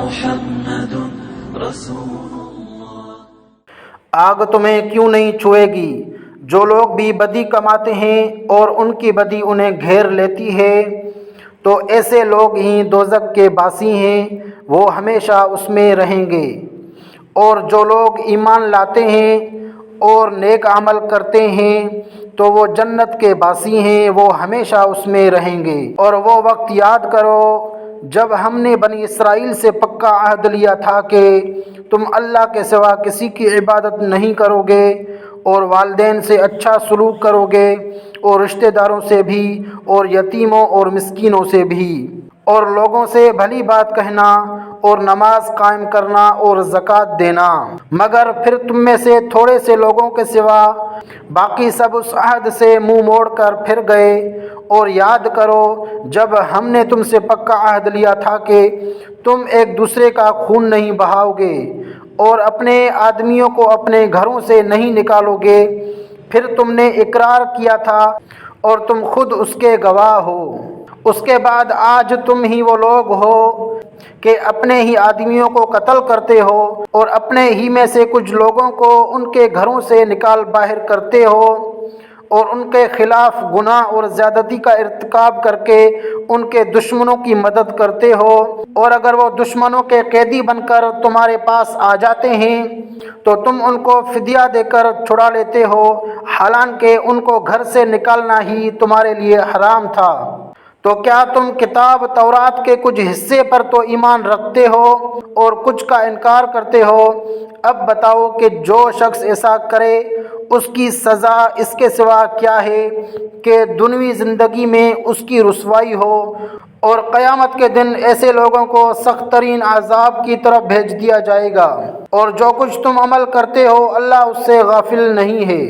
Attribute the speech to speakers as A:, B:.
A: محمد رسول الله۔
B: آگ تمہیں کیوں نہیں چھوئے گی؟ جو لوگ بھی بدی کماتے ہیں اور ان کی بدی انہیں گھیر لیتی ہے تو ایسے لوگ ہی دوزخ کے باسی ہیں، وہ ہمیشہ اس میں رہیں گے۔ اور جو لوگ ایمان لاتے ہیں اور نیک عمل کرتے ہیں تو وہ جنت کے باسی ہیں، وہ ہمیشہ اس میں رہیں گے۔ اور وہ وقت یاد کرو جب ہم نے بنی اسرائیل سے پکا عہد لیا تھا کہ تم اللہ کے سوا کسی کی عبادت نہیں کرو گے اور والدین سے اچھا سلوک کرو گے اور رشتہ داروں سے بھی اور یتیموں اور مسکینوں سے بھی، اور لوگوں سے بھلی بات کہنا اور نماز قائم کرنا اور زکوٰۃ دینا۔ مگر پھر تم میں سے تھوڑے سے لوگوں کے سوا باقی سب اس عہد سے منہ موڑ کر پھر گئے۔ اور یاد کرو جب ہم نے تم سے پکا عہد لیا تھا کہ تم ایک دوسرے کا خون نہیں بہاؤ گے اور اپنے آدمیوں کو اپنے گھروں سے نہیں نکالو گے، پھر تم نے اقرار کیا تھا اور تم خود اس کے گواہ ہو۔ اس کے بعد آج تم ہی وہ لوگ ہو کہ اپنے ہی آدمیوں کو قتل کرتے ہو اور اپنے ہی میں سے کچھ لوگوں کو ان کے گھروں سے نکال باہر کرتے ہو اور ان کے خلاف گناہ اور زیادتی کا ارتکاب کر کے ان کے دشمنوں کی مدد کرتے ہو، اور اگر وہ دشمنوں کے قیدی بن کر تمہارے پاس آ جاتے ہیں تو تم ان کو فدیہ دے کر چھڑا لیتے ہو، حالانکہ ان کو گھر سے نکالنا ہی تمہارے لیے حرام تھا۔ تو کیا تم کتاب تورات کے کچھ حصے پر تو ایمان رکھتے ہو اور کچھ کا انکار کرتے ہو؟ اب بتاؤ کہ جو شخص ایسا کرے اس کی سزا اس کے سوا کیا ہے کہ دنیوی زندگی میں اس کی رسوائی ہو، اور قیامت کے دن ایسے لوگوں کو سخت ترین عذاب کی طرف بھیج دیا جائے گا۔ اور جو کچھ تم عمل کرتے ہو اللہ اس سے غافل نہیں ہے۔